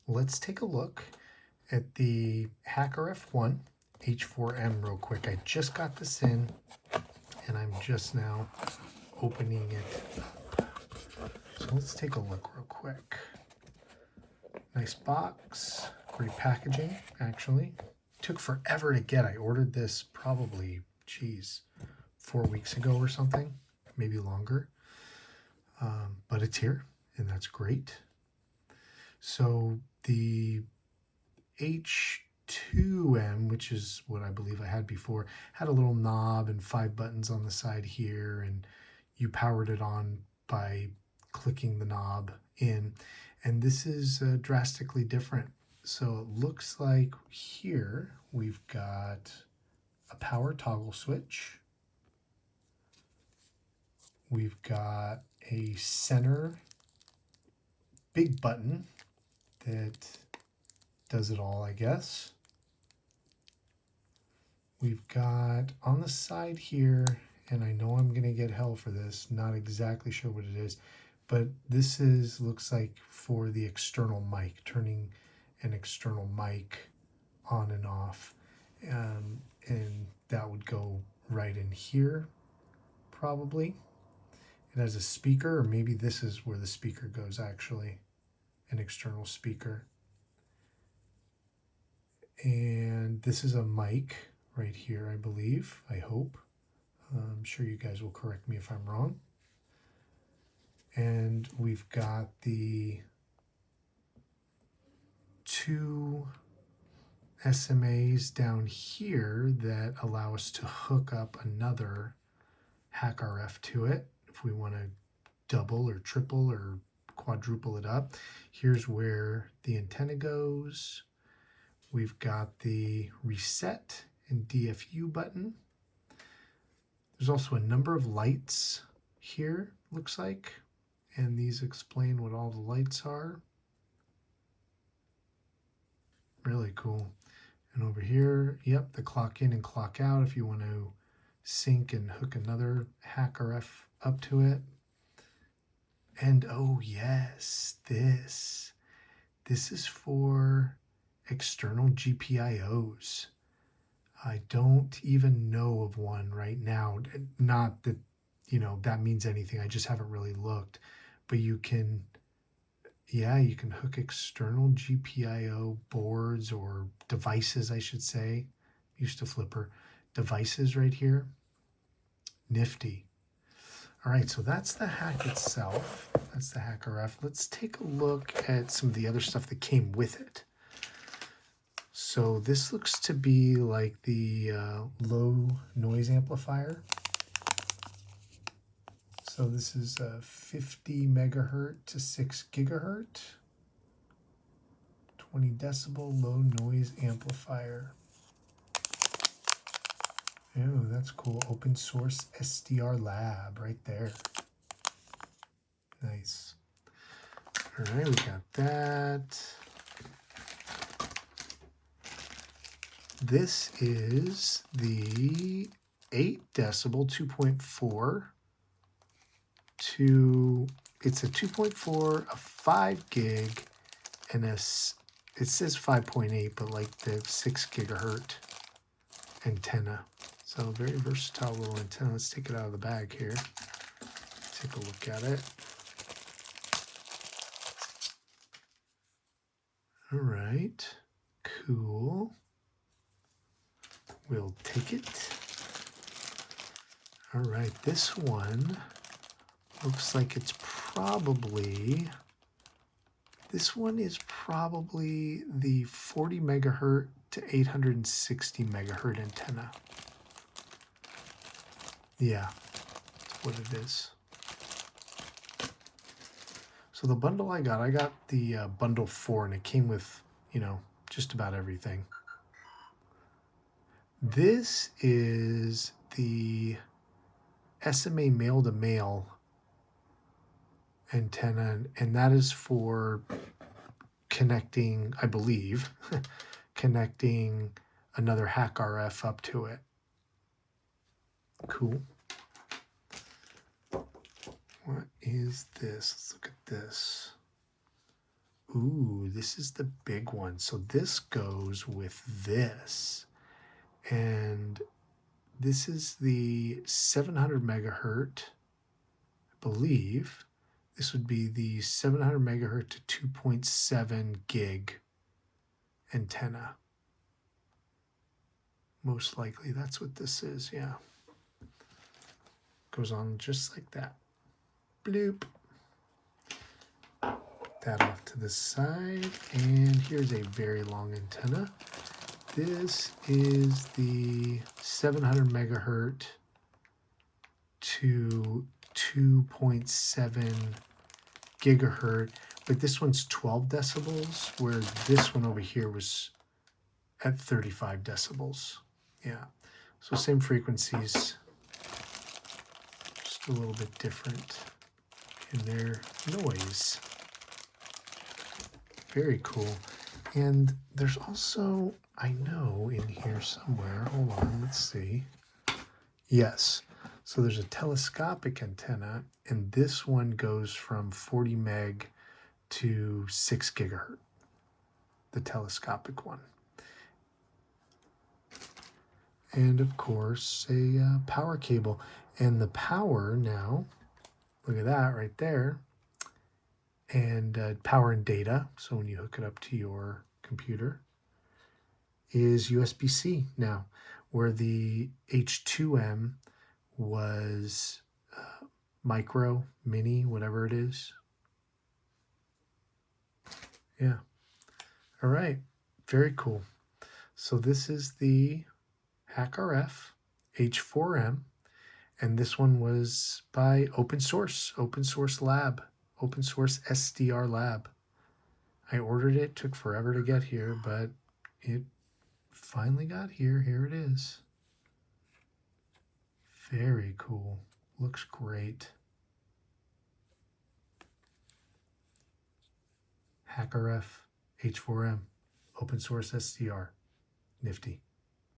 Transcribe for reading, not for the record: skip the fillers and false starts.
let's take a look at the HackRF One H4M real quick. I just got this in and I'm just now opening it up. So let's take a look real quick. Nice box, great packaging actually. Took forever to get. I ordered this probably, 4 weeks ago or something, maybe longer. But it's here and that's great. So the H2M, which is what I believe I had before, had a little knob and 5 buttons on the side here, and you powered it on by clicking the knob in. And this is drastically different. So it looks like here we've got a power toggle switch. We've got a center big button that does it all, I guess. We've got on the side here, and I know I'm going to get hell for this, not exactly sure what it is, but this looks like for the external mic, turning an external mic on and off. And that would go right in here, probably. It has a speaker, or maybe this is where the speaker goes actually, an external speaker. And this is a mic right here, I believe, I hope. I'm sure you guys will correct me if I'm wrong. And we've got the 2 SMAs down here that allow us to hook up another HackRF to it if we want to double or triple or quadruple it up. Here's where the antenna goes. We've got the reset and DFU button. There's also a number of lights here, looks like, and these explain what all the lights are. Really cool. And over here, yep, the clock in and clock out if you want to sync and hook another HackRF up to it. And oh yes, this is for external GPIOs. I don't even know of one right now. Not that, that means anything. I just haven't really looked. But you can hook external GPIO boards or devices, I should say. Used to flipper. Devices right here. Nifty. All right, so that's the hack itself. That's the HackRF. Let's take a look at some of the other stuff that came with it. So this looks to be like the low noise amplifier. So this is a 50 megahertz to 6 gigahertz, 20 decibel low noise amplifier. Oh, that's cool. OpenSourceSDRLab right there. Nice. All right, we got that. This is the 8 decibel 2.4 to, it's a 2.4, a 5 gig, and it says 5.8, but like the 6 gigahertz antenna. So very versatile little antenna. Let's take it out of the bag here. Take a look at it. All right, cool. We'll take it. All right, this one looks like it's probably, this one is probably the 40 megahertz to 860 megahertz antenna. Yeah, that's what it is. So the bundle I got the bundle 4, and it came with, just about everything. This is the SMA male-to-male antenna, and that is for connecting, I believe, connecting another HackRF up to it. Cool. What is this? Let's look at this. Ooh, this is the big one. So this goes with this. And this is the 700 megahertz, I believe. This would be the 700 megahertz to 2.7 gig antenna. Most likely that's what this is, yeah. Goes on just like that. Bloop. That off to the side, and here's a very long antenna. This is the 700 megahertz to 2.7 gigahertz, but this one's 12 decibels, where this one over here was at 35 decibels. Yeah, so same frequencies, just a little bit different in their noise. Very cool. And there's also, I know in here somewhere, hold on, let's see. Yes, so there's a telescopic antenna, and this one goes from 40 meg to 6 gigahertz, the telescopic one. And of course, a power cable. And the power now, look at that right there. And power and data, so when you hook it up to your computer, is USB-C now, where the H2M was micro, mini, whatever it is. Yeah. All right. Very cool. So this is the HackRF H4M, and this one was by OpenSourceSDRLab. OpenSourceSDRLab. I ordered it, took forever to get here, but it finally got here. Here it is. Very cool. Looks great. HackRF H4M, OpenSourceSDR. Nifty.